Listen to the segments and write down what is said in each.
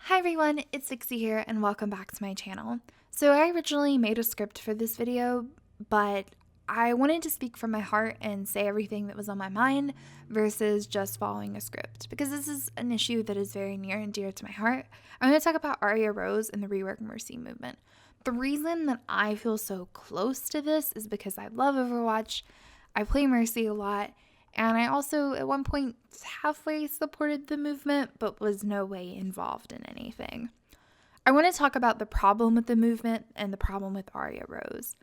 Hi everyone, it's Dixie here and welcome back to my channel. So I originally made a script for this video, but I wanted to speak from my heart and say everything that was on my mind versus just following a script because this is an issue that is very near and dear to my heart. I'm going to talk about Aria Rose and the Rework Mercy movement. The reason that I feel so close to this is because I love Overwatch, I play Mercy a lot, and I also, at one point, halfway supported the movement, but was no way involved in anything. I want to talk about the problem with the movement and the problem with Aria Rose.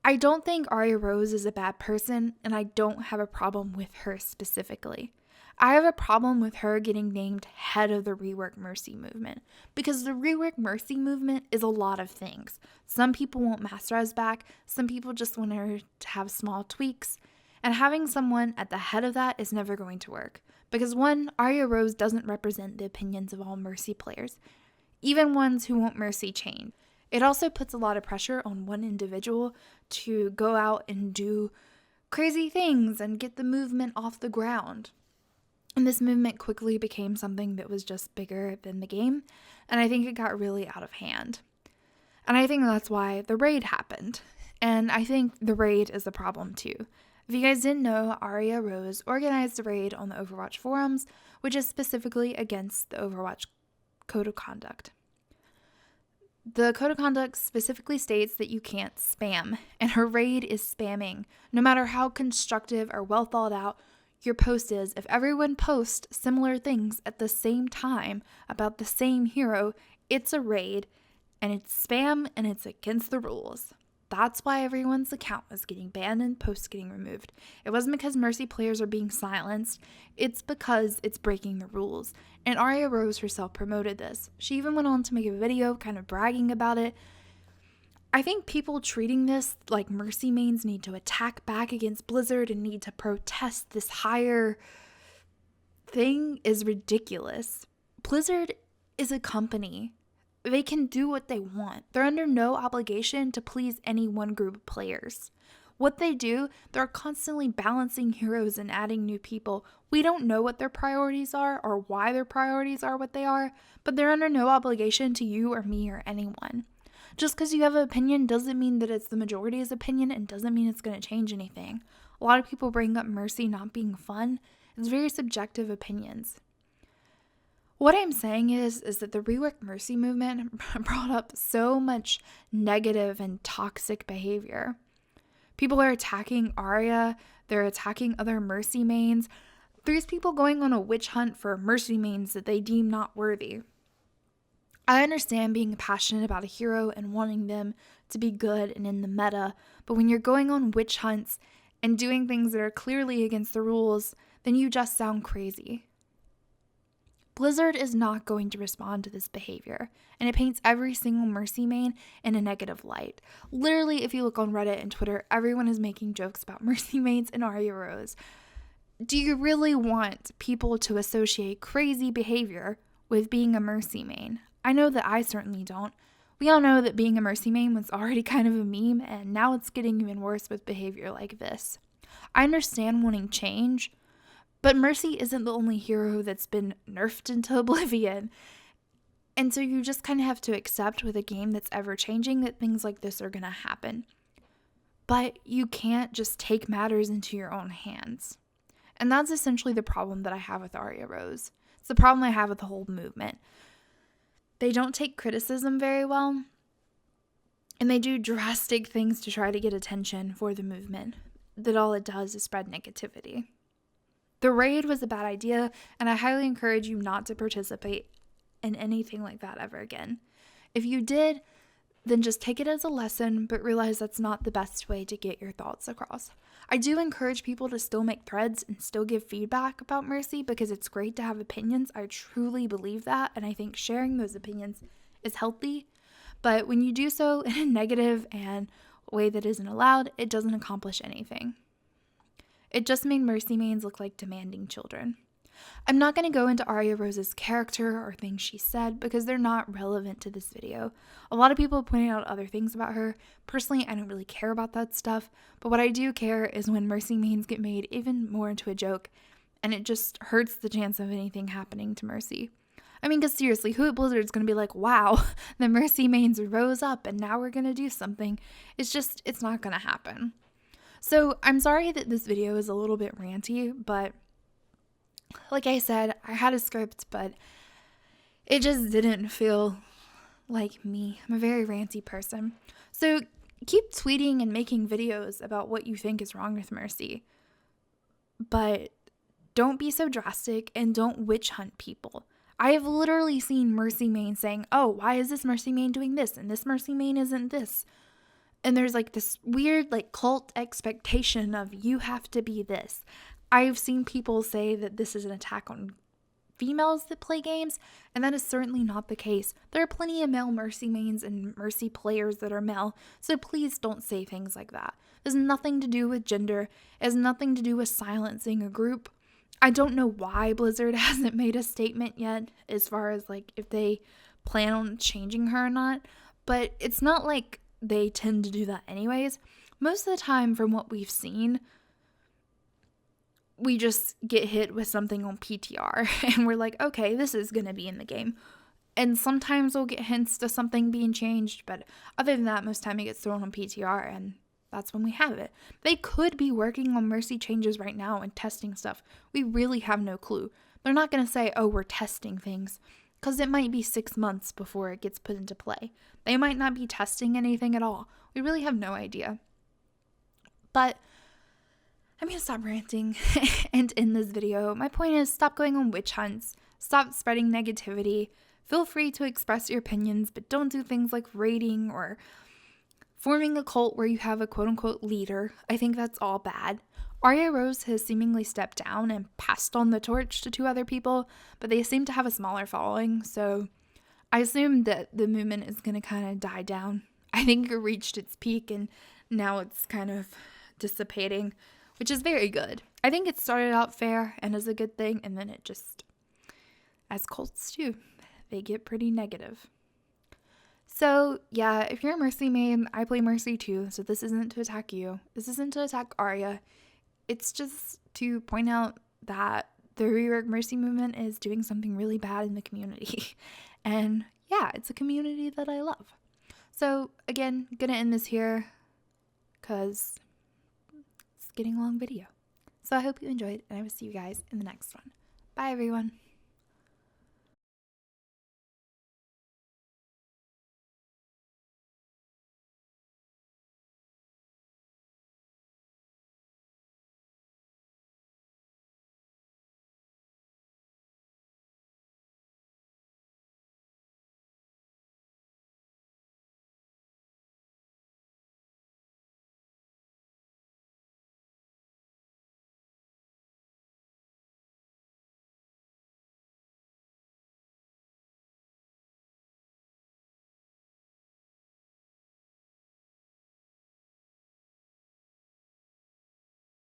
I don't think Aria Rose is a bad person, and I don't have a problem with her specifically. I have a problem with her getting named head of the Rework Mercy movement, because the Rework Mercy movement is a lot of things. Some people want Masteraz back, some people just want her to have small tweaks, and having someone at the head of that is never going to work. Because one, Aria Rose doesn't represent the opinions of all Mercy players, even ones who want Mercy changed. It also puts a lot of pressure on one individual to go out and do crazy things and get the movement off the ground. And this movement quickly became something that was just bigger than the game, and I think it got really out of hand. And I think that's why the raid happened. And I think the raid is a problem too. If you guys didn't know, Aria Rose organized a raid on the Overwatch forums, which is specifically against the Overwatch Code of Conduct. The Code of Conduct specifically states that you can't spam, and her raid is spamming. No matter how constructive or well thought out your post is, if everyone posts similar things at the same time about the same hero, it's a raid, and it's spam, and it's against the rules. That's why everyone's account was getting banned and posts getting removed. It wasn't because Mercy players are being silenced, it's because it's breaking the rules. And Aria Rose herself promoted this. She even went on to make a video kind of bragging about it. I think people treating this like Mercy mains need to attack back against Blizzard and need to protest this higher thing is ridiculous. Blizzard is a company. They can do what they want. They're under no obligation to please any one group of players. What they do, they're constantly balancing heroes and adding new people. We don't know what their priorities are or why their priorities are what they are, but they're under no obligation to you or me or anyone. Just because you have an opinion doesn't mean that it's the majority's opinion and doesn't mean it's going to change anything. A lot of people bring up Mercy not being fun. It's very subjective opinions. What I'm saying is that the Rework Mercy movement brought up so much negative and toxic behavior. People are attacking Aria, they're attacking other Mercy mains. There's people going on a witch hunt for Mercy mains that they deem not worthy. I understand being passionate about a hero and wanting them to be good and in the meta, but when you're going on witch hunts and doing things that are clearly against the rules, then you just sound crazy. Blizzard is not going to respond to this behavior, and it paints every single Mercy main in a negative light. Literally, if you look on Reddit and Twitter, everyone is making jokes about Mercy mains and Aria Rose. Do you really want people to associate crazy behavior with being a Mercy main? I know that I certainly don't. We all know that being a Mercy main was already kind of a meme, and now it's getting even worse with behavior like this. I understand wanting change, but Mercy isn't the only hero that's been nerfed into oblivion. And so you just kind of have to accept with a game that's ever changing that things like this are going to happen. But you can't just take matters into your own hands. And that's essentially the problem that I have with Aria Rose. It's the problem I have with the whole movement. They don't take criticism very well, and they do drastic things to try to get attention for the movement. That all it does is spread negativity. The raid was a bad idea, and I highly encourage you not to participate in anything like that ever again. If you did, then just take it as a lesson, but realize that's not the best way to get your thoughts across. I do encourage people to still make threads and still give feedback about Mercy because it's great to have opinions. I truly believe that, and I think sharing those opinions is healthy. But when you do so in a negative and way that isn't allowed, it doesn't accomplish anything. It just made Mercy mains look like demanding children. I'm not going to go into Aria Rose's character or things she said because they're not relevant to this video. A lot of people pointed out other things about her. Personally, I don't really care about that stuff, but what I do care is when Mercy mains get made even more into a joke, and it just hurts the chance of anything happening to Mercy. I mean, because seriously, who at Blizzard's going to be like, wow, the Mercy mains rose up and now we're going to do something? It's not going to happen. So I'm sorry that this video is a little bit ranty, but like I said, I had a script, but it just didn't feel like me. I'm a very ranty person. So keep tweeting and making videos about what you think is wrong with Mercy, but don't be so drastic and don't witch hunt people. I have literally seen Mercy main saying, oh, why is this Mercy main doing this? And this Mercy main isn't this. And there's like this weird like cult expectation of you have to be this. I've seen people say that this is an attack on females that play games, and that is certainly not the case. There are plenty of male Mercy mains and Mercy players that are male, so please don't say things like that. It has nothing to do with gender. It has nothing to do with silencing a group. I don't know why Blizzard hasn't made a statement yet as far as like if they plan on changing her or not, but it's not like they tend to do that anyways. Most of the time, from what we've seen, we just get hit with something on PTR and we're like, okay, this is going to be in the game. And sometimes we'll get hints to something being changed, but other than that, most time it gets thrown on PTR and that's when we have it. They could be working on Mercy changes right now and testing stuff. We really have no clue. They're not going to say, oh, we're testing things, because it might be 6 months before it gets put into play. They might not be testing anything at all. We really have no idea. But I'm going to stop ranting and end this video. My point is, stop going on witch hunts. Stop spreading negativity. Feel free to express your opinions, but don't do things like raiding or forming a cult where you have a quote-unquote leader. I think that's all bad. Aria Rose has seemingly stepped down and passed on the torch to 2 other people, but they seem to have a smaller following, so I assume that the movement is going to kind of die down. I think it reached its peak and now it's kind of dissipating, which is very good. I think it started out fair and is a good thing, and then it just, as cults do, they get pretty negative. So yeah, if you're a Mercy main, I play Mercy too, so this isn't to attack you. This isn't to attack Aria. It's just to point out that the rework Mercy movement is doing something really bad in the community. And yeah, it's a community that I love. So again, gonna end this here because it's getting a long video. So I hope you enjoyed, and I will see you guys in the next one. Bye everyone.